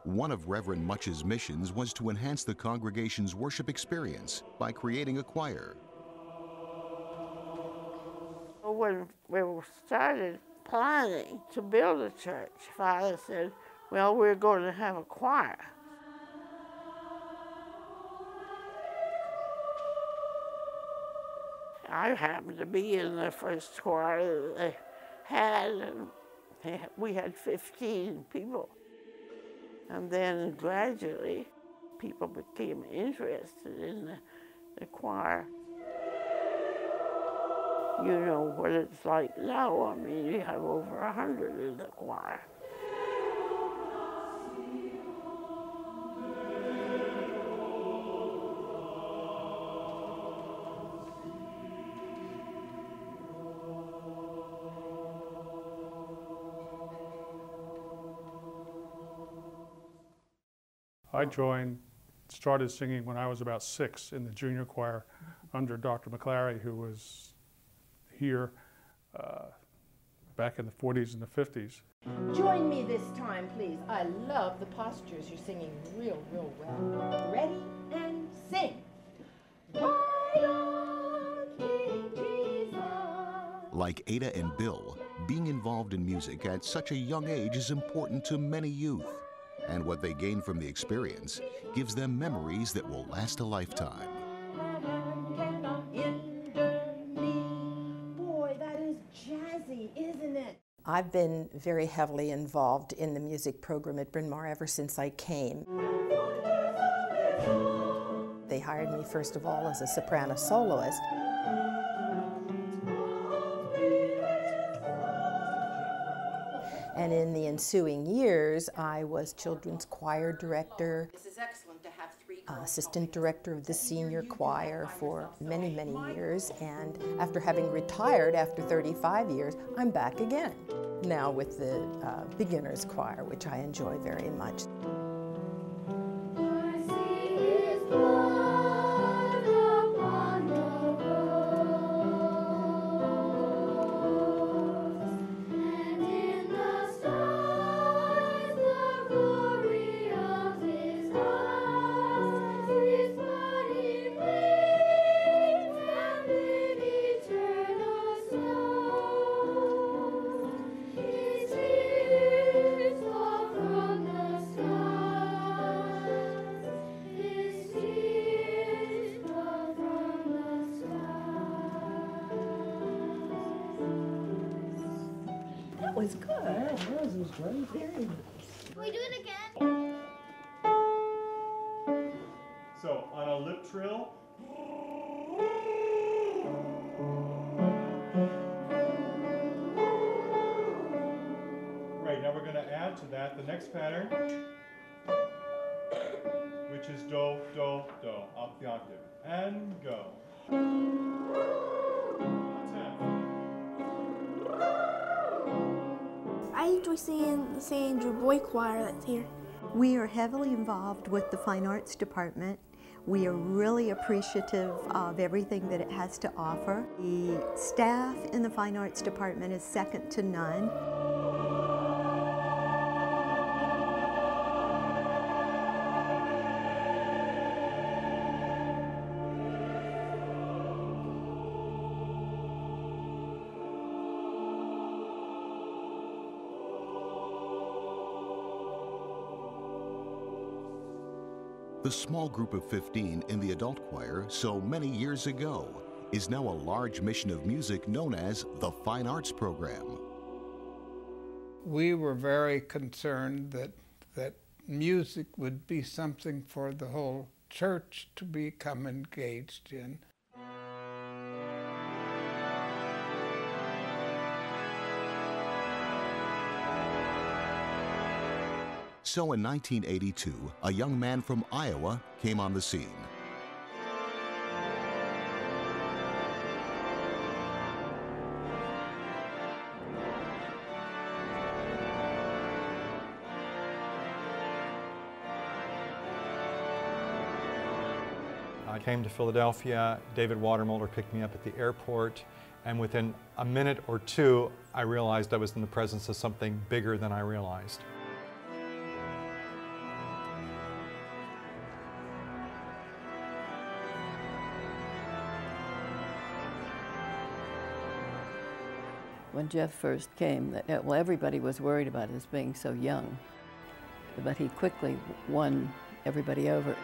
One of Reverend Much's missions was to enhance the congregation's worship experience by creating a choir. When we started planning to build a church, Father said, well, we're going to have a choir. I happened to be in the first choir that they had, and we had 15 people. And then gradually, people became interested in the choir. You know what it's like now. I mean, you have over 100 in the choir. I started singing when I was about 6 in the junior choir under Dr. McClary, who was here back in the 40s and the 50s. Join me this time, please. I love the postures. You're singing real well. Ready and sing. Why on King Jesus? Like Ada and Bill, being involved in music at such a young age is important to many youth. And what they gain from the experience gives them memories that will last a lifetime. Boy, that is jazzy, isn't it? I've been very heavily involved in the music program at Bryn Mawr ever since I came. They hired me first of all as a soprano soloist. And in the ensuing years, I was children's choir director, assistant director of the senior choir for many years. And after having retired after 35 years, I'm back again, now with the beginners choir, which I enjoy very much. That was good. Yeah, it was great. Very nice. Can we do it again? So, on a lip trill, right, now we're going to add to that the next pattern, which is do, do, do, up the octave, and go. I enjoy singing the St. Andrew Boy Choir that's here. We are heavily involved with the Fine Arts Department. We are really appreciative of everything that it has to offer. The staff in the Fine Arts Department is second to none. The small group of 15 in the adult choir so many years ago is now a large mission of music known as the Fine Arts Program. We were very concerned that music would be something for the whole church to become engaged in. So in 1982, a young man from Iowa came on the scene. I came to Philadelphia. David Watermulder picked me up at the airport, and within a minute or two, I realized I was in the presence of something bigger than I realized. When Jeff first came, well, everybody was worried about his being so young, but he quickly won everybody over.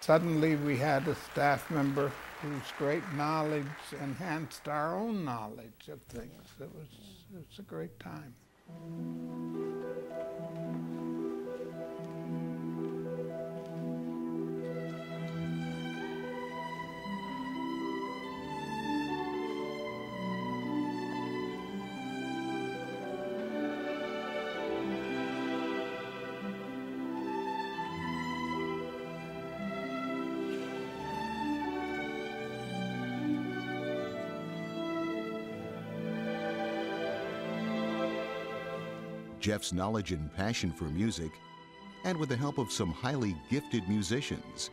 Suddenly we had a staff member whose great knowledge enhanced our own knowledge of things. It was a great time. Jeff's knowledge and passion for music, and with the help of some highly gifted musicians,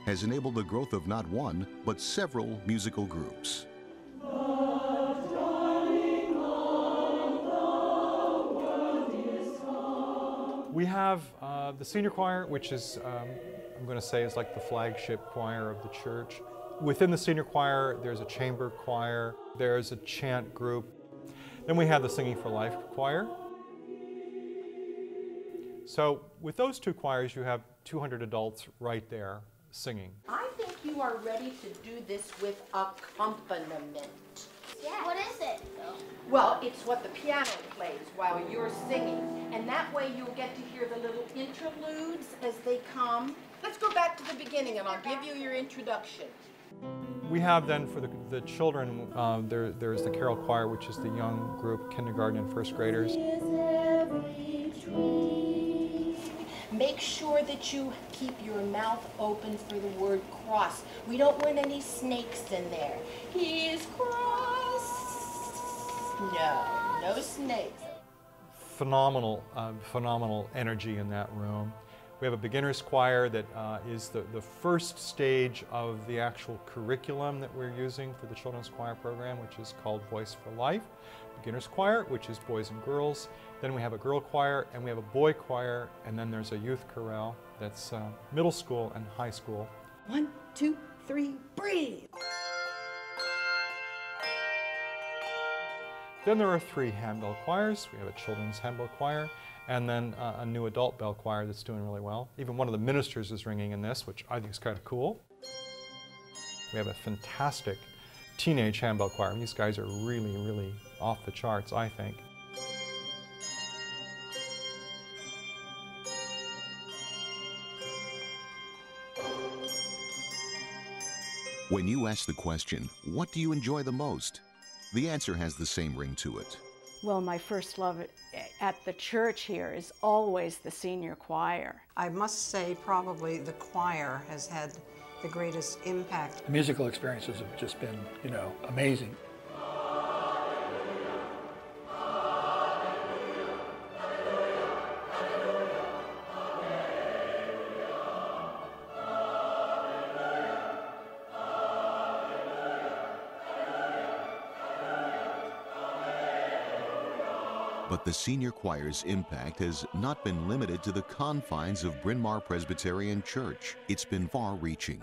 has enabled the growth of not one, but several musical groups. We have the senior choir, which is, I'm going to say, is like the flagship choir of the church. Within the senior choir, there's a chamber choir, there's a chant group. Then we have the Singing for Life choir. So with those two choirs, you have 200 adults right there singing. I think you are ready to do this with accompaniment. Yeah. What is it? Well, it's what the piano plays while you're singing, and that way you'll get to hear the little interludes as they come. Let's go back to the beginning, and I'll give you your introduction. We have then for the children, there's the carol choir, which is the young group, kindergarten and first graders. Make sure that you keep your mouth open for the word cross. We don't want any snakes in there. He is cross. No snakes. Phenomenal, phenomenal energy in that room. We have a beginner's choir that is the first stage of the actual curriculum that we're using for the children's choir program, which is called Voice for Life. Beginner's choir, which is boys and girls. Then we have a girl choir, and we have a boy choir, and then there's a youth chorale that's middle school and high school. 1, 2, 3, breathe. Then there are 3 handbell choirs. We have a children's handbell choir, and then a new adult bell choir that's doing really well. Even one of the ministers is ringing in this, which I think is kind of cool. We have a fantastic teenage handbell choir. These guys are really, really off the charts, I think. When you ask the question, what do you enjoy the most? The answer has the same ring to it. Well, my first love at the church here is always the senior choir. I must say probably the choir has had the greatest impact. The musical experiences have just been, amazing. But the senior choir's impact has not been limited to the confines of Bryn Mawr Presbyterian Church. It's been far-reaching.